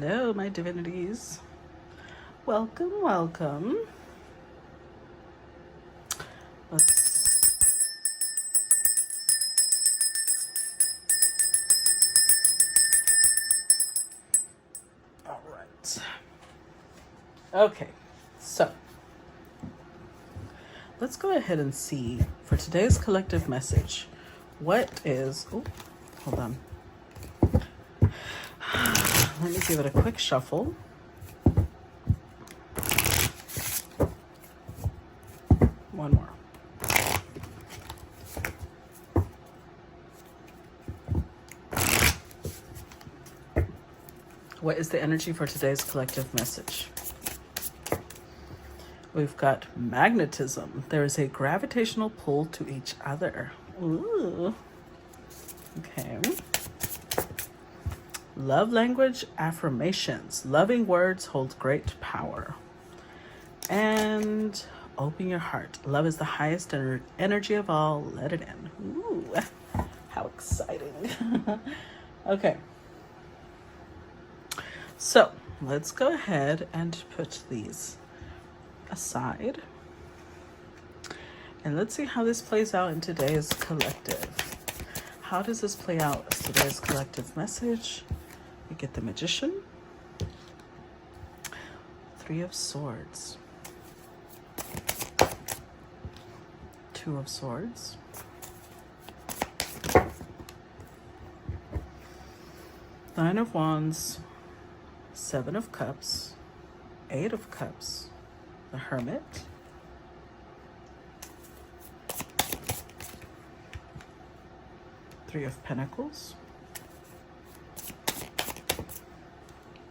Hello, my divinities. Welcome, welcome. All right. Okay, so let's go ahead and see for today's collective message. What is, oh, hold on. Let me give it a quick shuffle. One more. What is the energy for today's collective message? We've got magnetism. There is a gravitational pull to each other. Ooh. Okay. Love language affirmations. Loving words hold great power. And open your heart. Love is the highest energy of all. Let it in. Ooh, how exciting. Okay. So let's go ahead and put these aside. And let's see how this plays out in today's collective. How does this play out as today's collective message? We get the Magician, Three of Swords, Two of Swords, Nine of Wands, Seven of Cups, Eight of Cups, the Hermit, Three of Pentacles,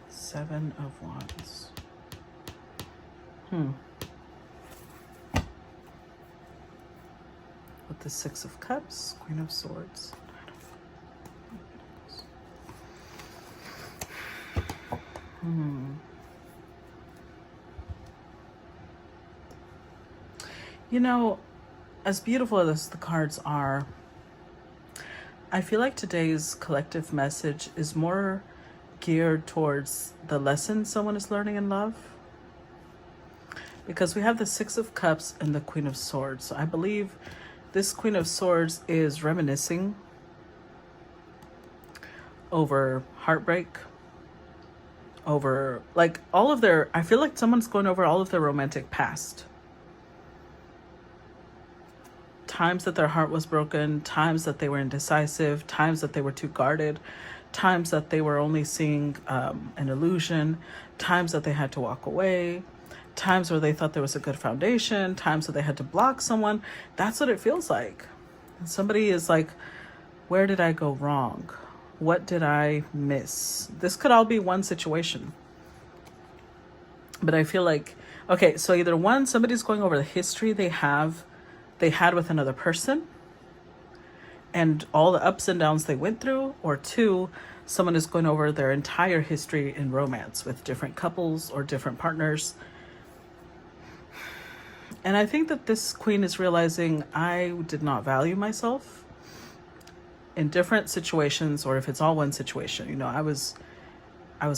Seven of Wands. With the Six of Cups, Queen of Swords, You know, as beautiful as the cards are, I feel like today's collective message is more geared towards the lesson someone is learning in love. Because we have the Six of Cups and the Queen of Swords. So I believe this Queen of Swords is reminiscing over heartbreak, over like all of their, I feel like someone's going over all of their romantic past. Times that their heart was broken, times that they were indecisive, times that they were too guarded, times that they were only seeing an illusion, times that they had to walk away, times where they thought there was a good foundation, times where they had to block someone. That's what it feels like. Somebody is like, where did I go wrong? What did I miss? This could all be one situation. But I feel like, okay, so either one, somebody's going over the history they had with another person and all the ups and downs they went through, or two, someone is going over their entire history in romance with different couples or different partners. And I think that this queen is realizing I did not value myself in different situations, or if it's all one situation. You know, I was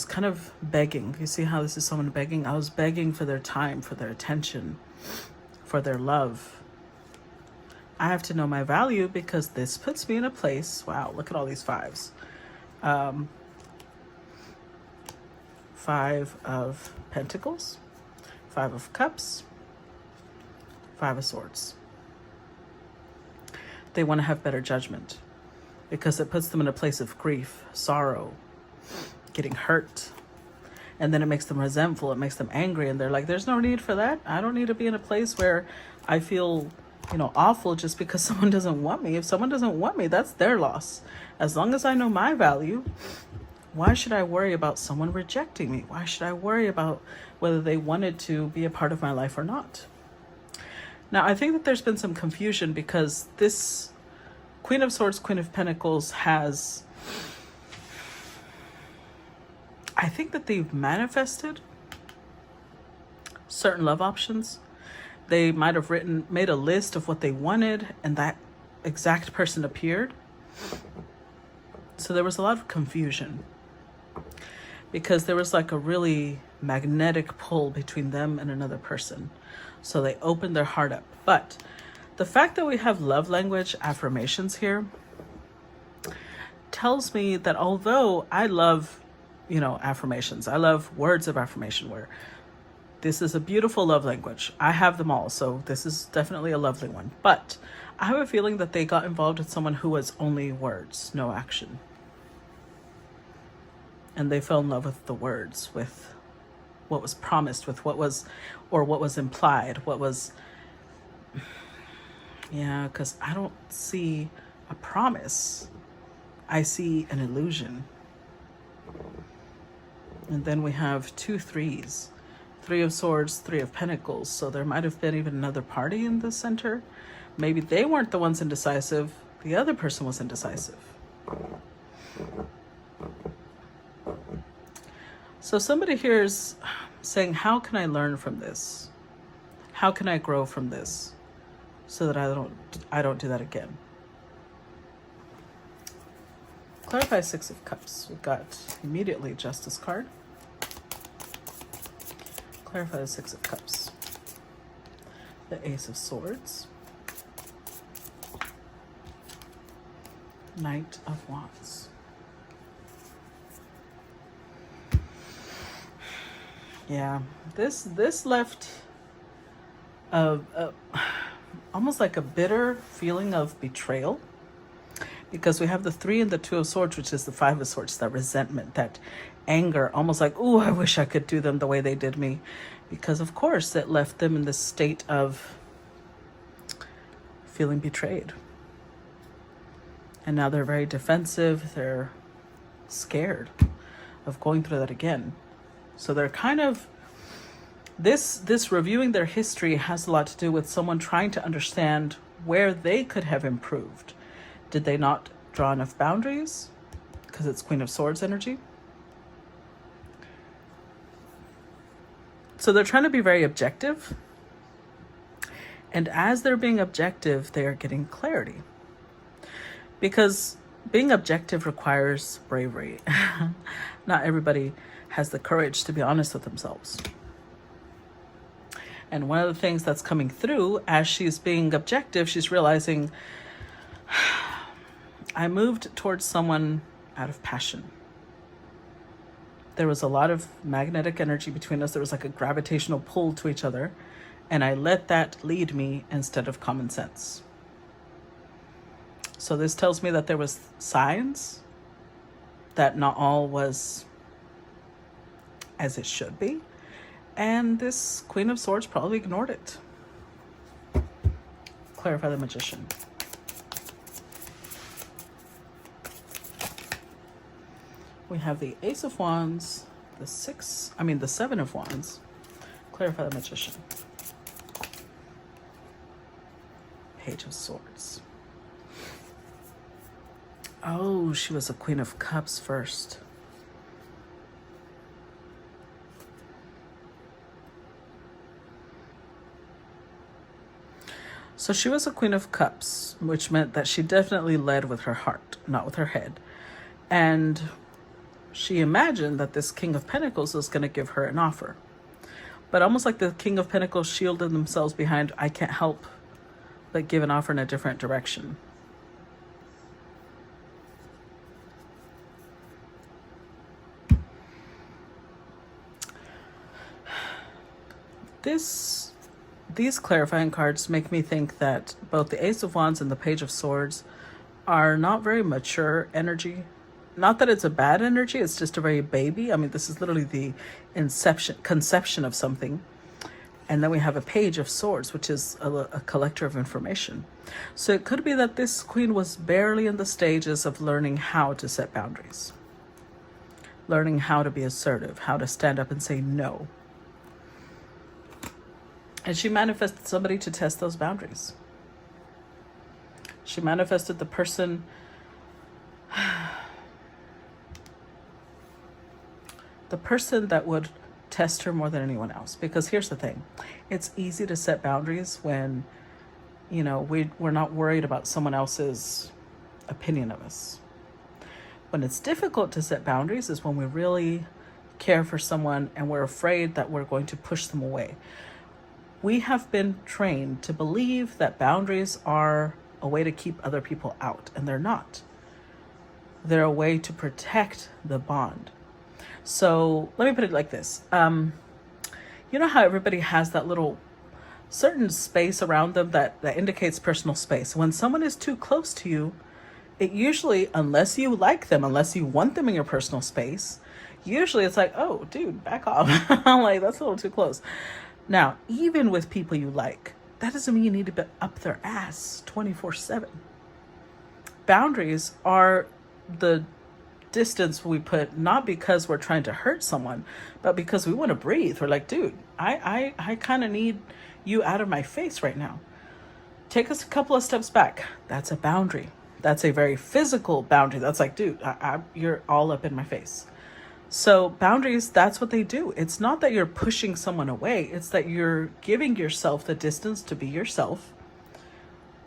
kind of begging. You see how this is someone begging? I was begging for their time, for their attention, for their love. I have to know my value, because this puts me in a place. Wow, look at all these fives. Five of Pentacles, Five of Cups, Five of Swords. They want to have better judgment because it puts them in a place of grief, sorrow, getting hurt. And then it makes them resentful. It makes them angry. And they're like, there's no need for that. I don't need to be in a place where I feel, you know, awful just because someone doesn't want me. If someone doesn't want me, that's their loss. As long as I know my value, why should I worry about someone rejecting me? Why should I worry about whether they wanted to be a part of my life or not? Now, I think that there's been some confusion because this Queen of Swords, Queen of Pentacles has, I think that they've manifested certain love options. They might have made a list of what they wanted, and that exact person appeared. So there was a lot of confusion. because there was like a really magnetic pull between them and another person. So they opened their heart up. But the fact that we have love language affirmations here tells me that although I love, affirmations, I love words of affirmation, where this is a beautiful love language. I have them all, so this is definitely a lovely one. But I have a feeling that they got involved with someone who was only words, no action. And they fell in love with the words, with what was promised, with what was implied, because I don't see a promise. I see an illusion. And then we have 2 threes. 3 of Swords, 3 of Pentacles. So there might have been even another party in the center. Maybe they weren't the ones indecisive. The other person was indecisive. So somebody here is saying, how can I learn from this? How can I grow from this so that I don't do that again? Clarify 6 of Cups. We've got immediately Justice card. Clarify the 6 of Cups. The Ace of Swords. Knight of Wands. Yeah, this left almost like a bitter feeling of betrayal, because we have the 3 and the 2 of Swords, which is the 5 of Swords, that resentment, that anger, almost like, ooh, I wish I could do them the way they did me, because of course it left them in this state of feeling betrayed. And now they're very defensive. They're scared of going through that again. So they're kind of, this reviewing their history has a lot to do with someone trying to understand where they could have improved. Did they not draw enough boundaries? Because it's Queen of Swords energy. So they're trying to be very objective. And as they're being objective, they are getting clarity. Because being objective requires bravery. Not everybody has the courage to be honest with themselves. And one of the things that's coming through as she's being objective, she's realizing, I moved towards someone out of passion. There was a lot of magnetic energy between us. There was like a gravitational pull to each other. And I let that lead me instead of common sense. So this tells me that there was signs that not all was as it should be. And this Queen of Swords probably ignored it. Clarify the Magician. We have the Ace of Wands, the 7 of Wands. Clarify the Magician. Page of Swords. Oh, she was a Queen of Cups first. So she was a Queen of Cups, which meant that she definitely led with her heart, not with her head. And she imagined that this King of Pentacles was going to give her an offer. But almost like the King of Pentacles shielded themselves behind, I can't help but give an offer in a different direction. These clarifying cards make me think that both the Ace of Wands and the Page of Swords are not very mature energy. Not that it's a bad energy, it's just a very baby. I mean, this is literally the conception of something. And then we have a Page of Swords, which is a collector of information. So it could be that this queen was barely in the stages of learning how to set boundaries. Learning how to be assertive, how to stand up and say no. And she manifested somebody to test those boundaries. She manifested the person that would test her more than anyone else. Because here's the thing. It's easy to set boundaries when, we're not worried about someone else's opinion of us. When it's difficult to set boundaries is when we really care for someone and we're afraid that we're going to push them away. We have been trained to believe that boundaries are a way to keep other people out, and they're not. They're a way to protect the bond. So let me put it like this. You know how everybody has that little certain space around them that indicates personal space. When someone is too close to you, it usually, unless you like them, unless you want them in your personal space, usually it's like, oh, dude, back off. Like, that's a little too close. Now, even with people you like, that doesn't mean you need to be up their ass 24/7. Boundaries are the distance we put, not because we're trying to hurt someone, but because we want to breathe. We're like, dude, I kind of need you out of my face right now. Take us a couple of steps back. That's a boundary. That's a very physical boundary. That's like, dude, you're all up in my face. So boundaries, that's what they do. It's not that you're pushing someone away. It's that you're giving yourself the distance to be yourself.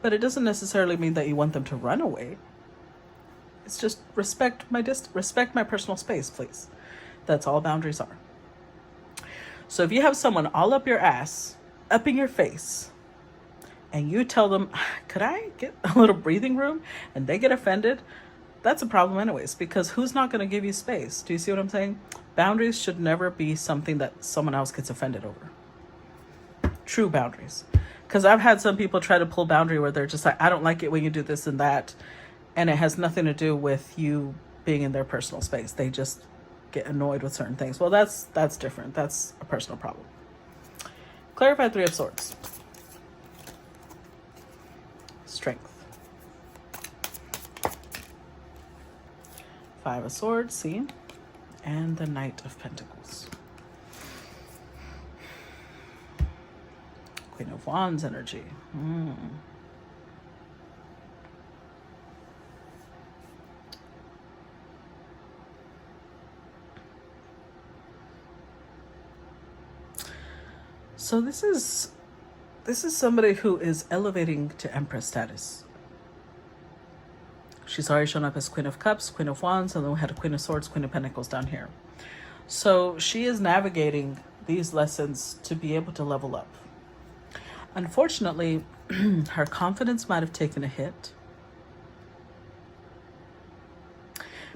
But it doesn't necessarily mean that you want them to run away. It's just respect my personal space, please. That's all boundaries are. So if you have someone all up your ass, up in your face, and you tell them, could I get a little breathing room? And they get offended, that's a problem anyways, because who's not going to give you space? Do you see what I'm saying? Boundaries should never be something that someone else gets offended over. True boundaries. Because I've had some people try to pull boundary where they're just like, I don't like it when you do this and that. And it has nothing to do with you being in their personal space. They just get annoyed with certain things. Well, that's different. That's a personal problem. Clarify 3 of Swords. Strength. 5 of Swords, see? And the Knight of Pentacles. Queen of Wands energy. So this is somebody who is elevating to Empress status. She's already shown up as Queen of Cups, Queen of Wands, and then we had a Queen of Swords, Queen of Pentacles down here. So she is navigating these lessons to be able to level up. Unfortunately, her confidence might have taken a hit.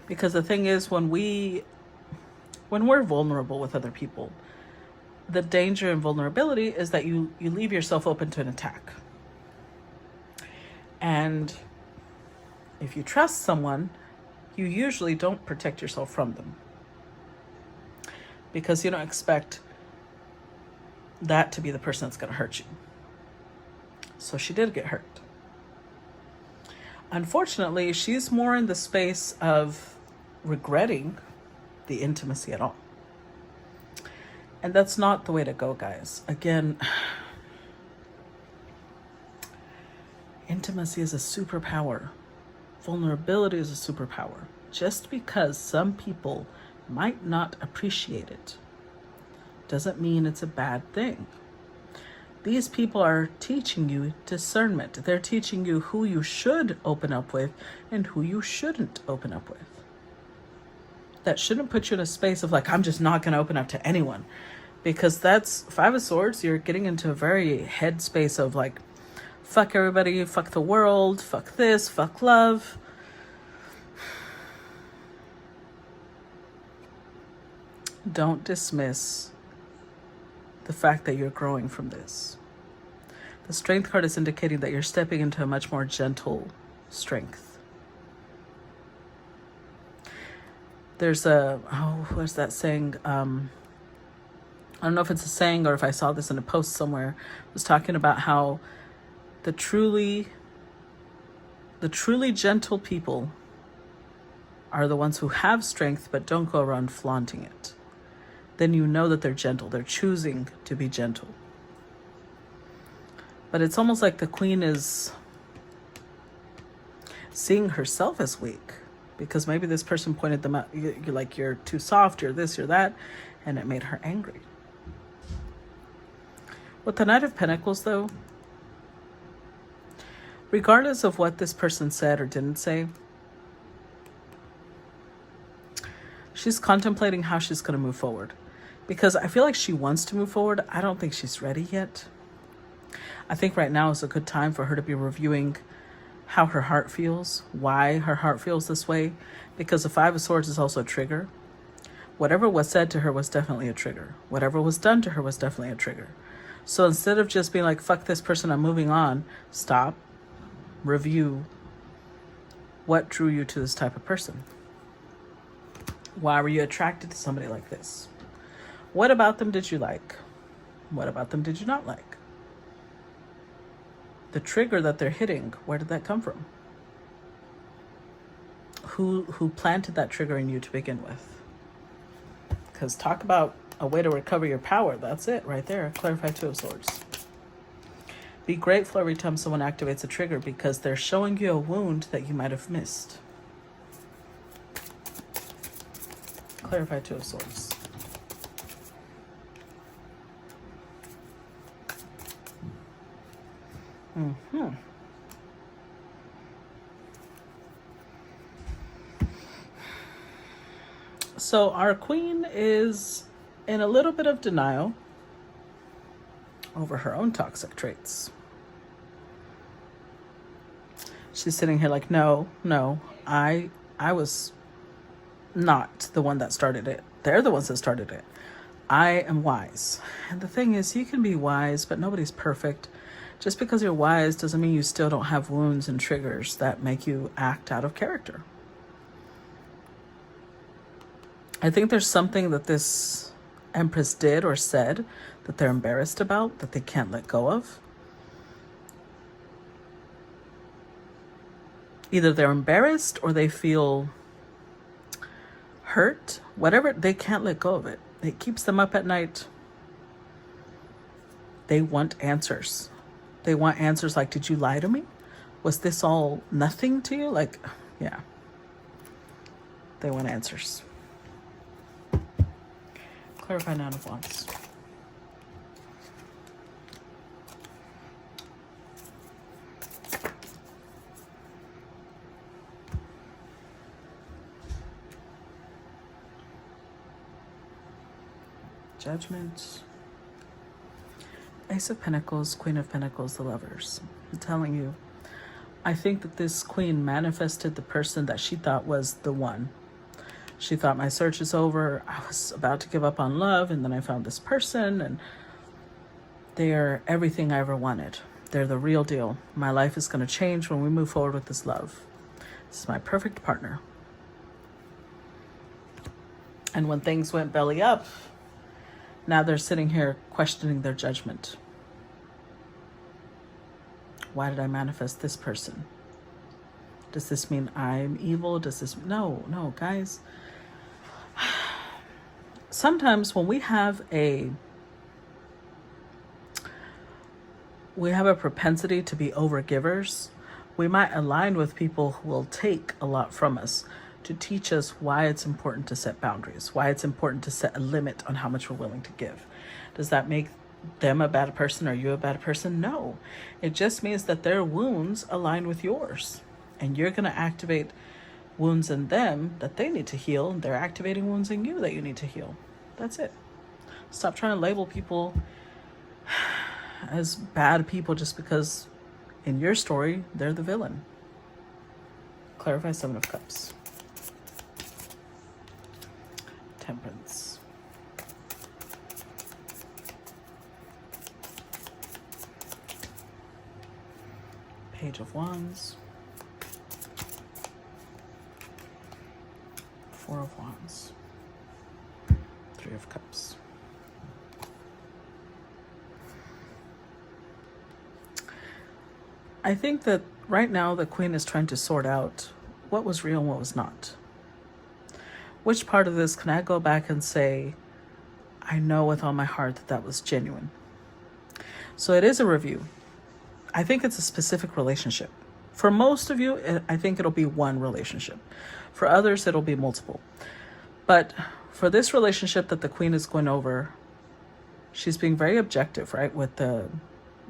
Because the thing is, when we're vulnerable with other people, the danger and vulnerability is that you leave yourself open to an attack. And if you trust someone, you usually don't protect yourself from them, because you don't expect that to be the person that's going to hurt you. So she did get hurt. Unfortunately, she's more in the space of regretting the intimacy at all. And that's not the way to go, guys. Again, intimacy is a superpower. Vulnerability is a superpower. Just because some people might not appreciate it doesn't mean it's a bad thing. These people are teaching you discernment. They're teaching you who you should open up with and who you shouldn't open up with. That shouldn't put you in a space of like, I'm just not going to open up to anyone. Because that's 5 of Swords. You're getting into a very head space of like, fuck everybody, fuck the world, fuck this, fuck love. Don't dismiss the fact that you're growing from this. The Strength card is indicating that you're stepping into a much more gentle strength. There's what's that saying? I don't know if it's a saying or if I saw this in a post somewhere. It was talking about how the truly gentle people are the ones who have strength but don't go around flaunting it. Then you know that they're gentle. They're choosing to be gentle. But it's almost like the Queen is seeing herself as weak, because maybe this person pointed them out. You're like, you're too soft, you're this, you're that, and it made her angry. With the Knight of Pentacles, though, regardless of what this person said or didn't say, She's contemplating how she's going to move forward, because I feel like she wants to move forward. I don't think she's ready yet. I think right now is a good time for her to be reviewing how her heart feels, why her heart feels this way, because the Five of Swords is also a trigger. Whatever was said to her was definitely a trigger. Whatever was done to her was definitely a trigger. So instead of just being like, fuck this person, I'm moving on, stop, review what drew you to this type of person. Why were you attracted to somebody like this? What about them did you like? What about them did you not like? The trigger that they're hitting, where did that come from? Who planted that trigger in you to begin with? Because talk about a way to recover your power. That's it right there. Clarify Two of Swords. Be grateful every time someone activates a trigger, because they're showing you a wound that you might have missed. Clarify Two of Swords. So our queen is in a little bit of denial over her own toxic traits. She's sitting here like, no, I was not the one that started it. They're the ones that started it. I am wise. And the thing is, you can be wise, but nobody's perfect. Just because you're wise doesn't mean you still don't have wounds and triggers that make you act out of character. I think there's something that this Empress did or said that they're embarrassed about, that they can't let go of. Either they're embarrassed or they feel hurt, whatever, they can't let go of it. It keeps them up at night. They want answers. They want answers like, did you lie to me? Was this all nothing to you? Like, yeah. They want answers. Clarify Nine of Wands. Judgment. Ace of Pentacles, Queen of Pentacles, the Lovers. I'm telling you, I think that this queen manifested the person that she thought was the one. She thought, my search is over. I was about to give up on love, and then I found this person, and they are everything I ever wanted. They're the real deal. My life is going to change when we move forward with this love. This is my perfect partner. And when things went belly up, now they're sitting here questioning their judgment. Why did I manifest this person? Does this mean I'm evil? Does this... No, guys. Sometimes when we have a propensity to be overgivers, we might align with people who will take a lot from us to teach us why it's important to set boundaries, why it's important to set a limit on how much we're willing to give. Does that make them a bad person or you a bad person? No. It just means that their wounds align with yours, and you're going to activate wounds in them that they need to heal, and they're activating wounds in you that you need to heal. That's it. Stop trying to label people as bad people just because in your story they're the villain. Clarify Seven of Cups. Temperance. Page of Wands. Four of Wands. Three of Cups. I think that right now the Queen is trying to sort out what was real and what was not. Which part of this can I go back and say, I know with all my heart that that was genuine? So it is a review. I think it's a specific relationship. For most of you, I think it'll be one relationship. For others, it'll be multiple. But for this relationship that the Queen is going over, she's being very objective, right? With the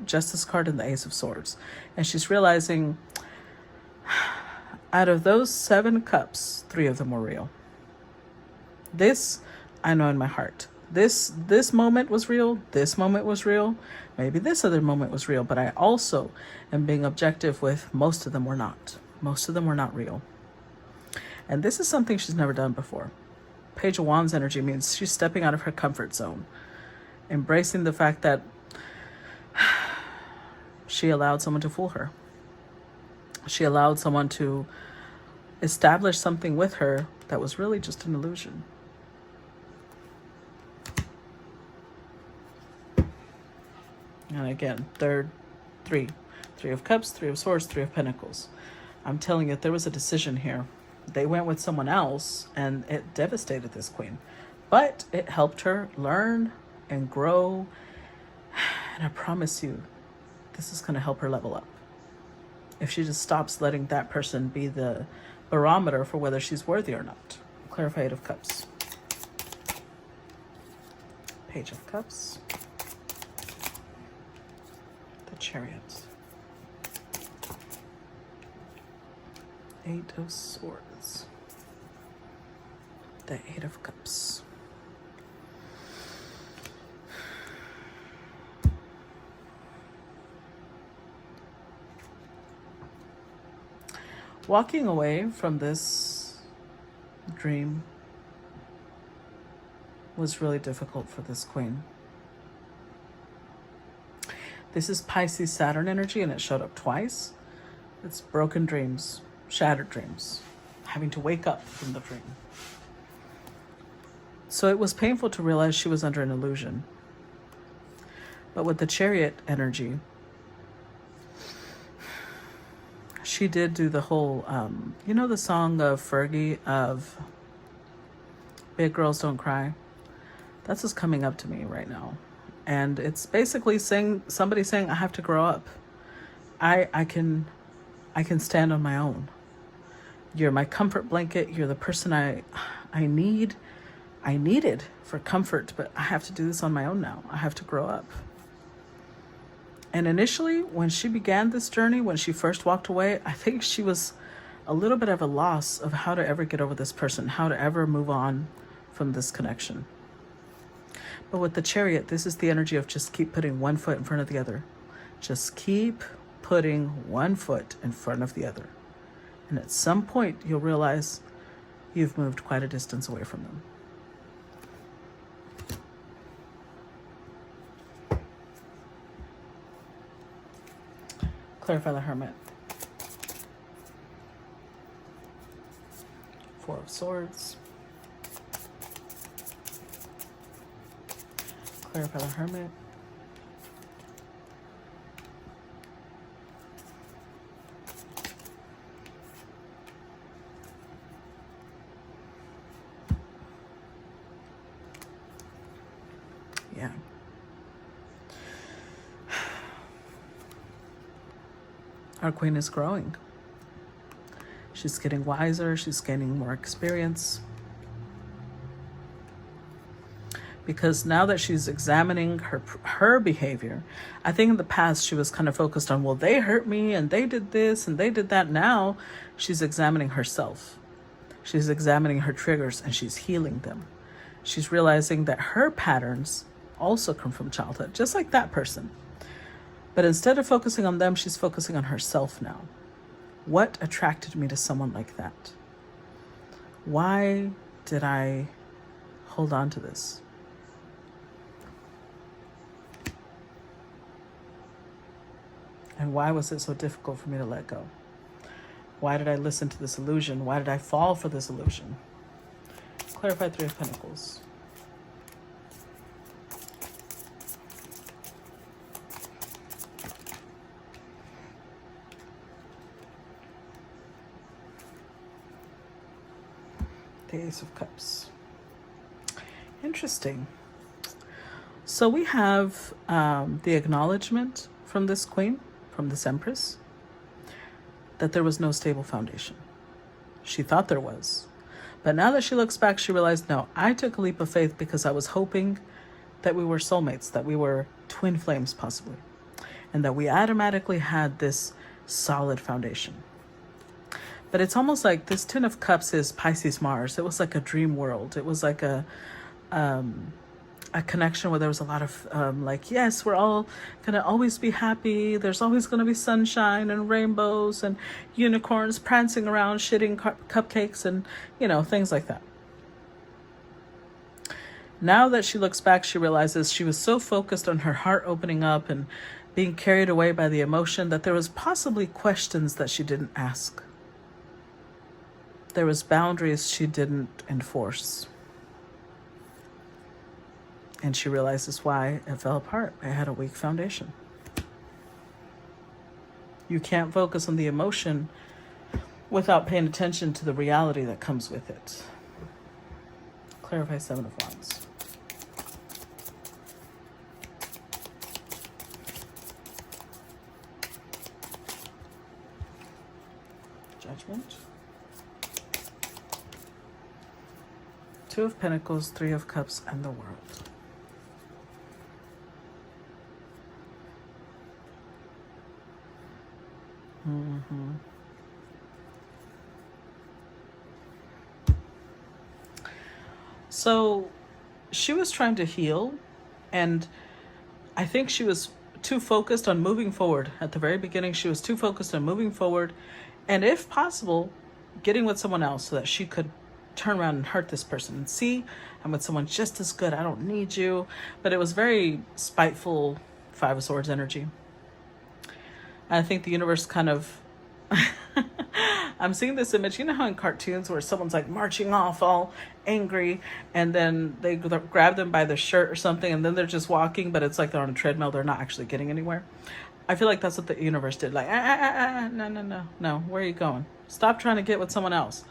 Justice card and the Ace of Swords. And she's realizing out of those 7 cups, 3 of them were real. This, I know in my heart. This moment was real. This moment was real. Maybe this other moment was real, but I also am being objective with most of them were not. Most of them were not real. And this is something she's never done before. Page of Wands energy means she's stepping out of her comfort zone, embracing the fact that she allowed someone to fool her. She allowed someone to establish something with her that was really just an illusion. And again, three of Cups, Three of Swords, Three of Pentacles. I'm telling you, there was a decision here. They went with someone else and it devastated this queen. But it helped her learn and grow. And I promise you, this is going to help her level up. If she just stops letting that person be the barometer for whether she's worthy or not. Clarify Eight of Cups. Page of Cups. The Chariot. Eight of Swords. The Eight of Cups. Walking away from this dream was really difficult for this queen. This is Pisces Saturn energy and it showed up twice. It's broken dreams, shattered dreams, having to wake up from the dream. So it was painful to realize she was under an illusion. But with the Chariot energy, she did do the whole, you know the song of Fergie of Big Girls Don't Cry? That's what's coming up to me right now. And it's basically somebody saying, I have to grow up. I can stand on my own. You're my comfort blanket. You're the person I needed for comfort, but I have to do this on my own now. I have to grow up. And initially, when she began this journey, when she first walked away, I think she was a little bit of a loss of how to ever get over this person, how to ever move on from this connection. But with the Chariot, this is the energy of just keep putting one foot in front of the other. Just keep putting one foot in front of the other. And at some point, you'll realize you've moved quite a distance away from them. Clarify the Hermit. Four of Swords. Clarify the Hermit. Yeah. Our queen is growing. She's getting wiser. She's gaining more experience. Because now that she's examining her behavior, I think in the past she was kind of focused on, well, they hurt me and they did this and they did that. Now she's examining herself. She's examining her triggers and she's healing them. She's realizing that her patterns also come from childhood, just like that person. But instead of focusing on them, she's focusing on herself now. What attracted me to someone like that? Why did I hold on to this? And why was it so difficult for me to let go? Why did I listen to this illusion? Why did I fall for this illusion? Clarify Three of Pentacles. The Ace of Cups. Interesting. So we have the acknowledgement from this queen, from this Empress, that there was no stable foundation. She thought there was. But now that she looks back, she realized, no, I took a leap of faith because I was hoping that we were soulmates, that we were twin flames possibly, and that we automatically had this solid foundation. But it's almost like this Ten of Cups is Pisces Mars. It was like a dream world. It was like a connection where there was a lot of like, yes, we're all gonna always be happy. There's always gonna be sunshine and rainbows and unicorns prancing around, shitting cupcakes and, you know, things like that. Now that she looks back, she realizes she was so focused on her heart opening up and being carried away by the emotion that there was possibly questions that she didn't ask. There was boundaries she didn't enforce. And she realizes why it fell apart. It had a weak foundation. You can't focus on the emotion without paying attention to the reality that comes with it. Clarify 7 of Wands. Judgment. 2 of Pentacles, 3 of Cups, and the World. So she was trying to heal, and I think she was too focused on moving forward. At the very beginning, she was too focused on moving forward and, if possible, getting with someone else so that she could turn around and hurt this person and see, I'm with someone just as good. I don't need you. But it was very spiteful 5 of Swords energy. I think the universe kind of I'm seeing this image. You know how in cartoons where someone's like marching off all angry and then they grab them by the shirt or something and then they're just walking, but it's like they're on a treadmill. They're not actually getting anywhere. I feel like that's what the universe did. Like, no. Where are you going? Stop trying to get with someone else.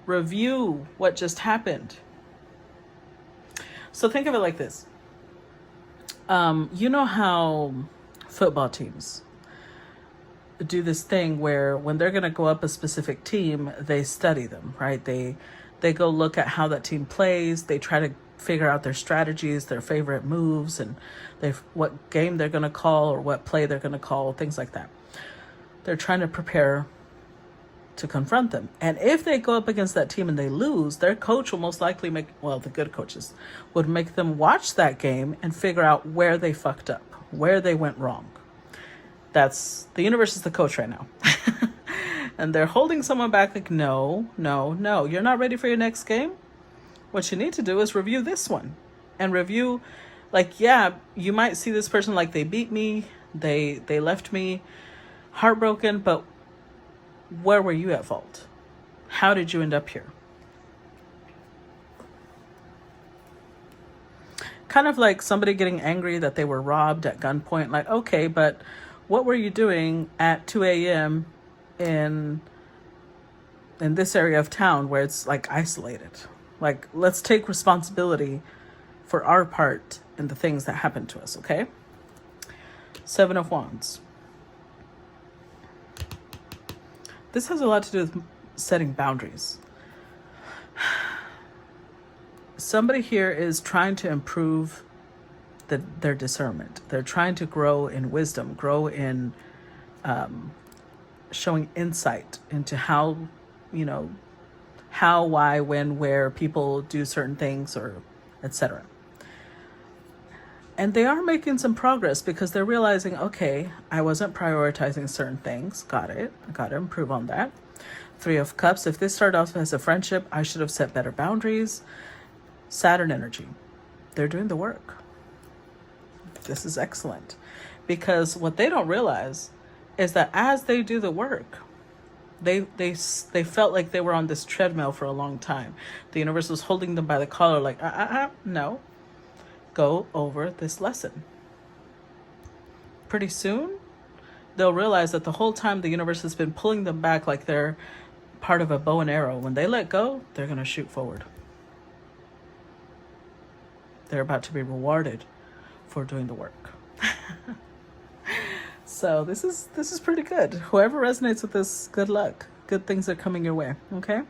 Review what just happened. So think of it like this. You know how football teams do this thing where when they're going to go up a specific team, they study them, right? They go look at how that team plays. They try to figure out their strategies, their favorite moves, and what game they're going to call or what play they're going to call, things like that. They're trying to prepare to confront them. And if they go up against that team and they lose, their coach will most likely the good coaches would make them watch that game and figure out where they fucked up, where they went wrong. That's the universe is the coach right now. And they're holding someone back like, no, you're not ready for your next game. What you need to do is review this one and review, like, yeah, you might see this person like they beat me. They left me heartbroken, but where were you at fault? How did you end up here? Kind of like somebody getting angry that they were robbed at gunpoint. Like, okay, but what were you doing at 2 a.m. in this area of town where it's like isolated? Like, let's take responsibility for our part in the things that happened to us, okay? 7 of Wands. This has a lot to do with setting boundaries. Somebody here is trying to improve their discernment. They're trying to grow in wisdom, grow in showing insight into how, why, when, where people do certain things, or etc. And they are making some progress because they're realizing, okay, I wasn't prioritizing certain things. Got it. I got to improve on that. 3 of Cups. If this started off as a friendship, I should have set better boundaries. Saturn energy. They're doing the work. This is excellent, because what they don't realize is that as they do the work, they felt like they were on this treadmill for a long time. The universe was holding them by the collar like, no, go over this lesson. Pretty soon, they'll realize that the whole time the universe has been pulling them back like they're part of a bow and arrow. When they let go, they're going to shoot forward. They're about to be rewarded for doing the work. So this is pretty good. Whoever resonates with this, good luck. Good things are coming your way, okay?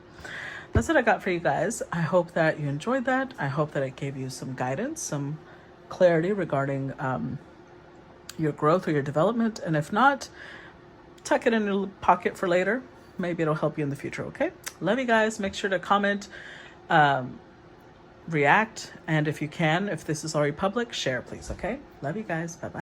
That's what I got for you guys. I hope that you enjoyed that. I hope that it gave you some guidance, some clarity regarding your growth or your development. And if not, tuck it in your pocket for later. maybe it'll help you in the future. Okay, love you guys. Make sure to comment, react, and if you can, if this is already public, share please. Okay, love you guys. Bye bye.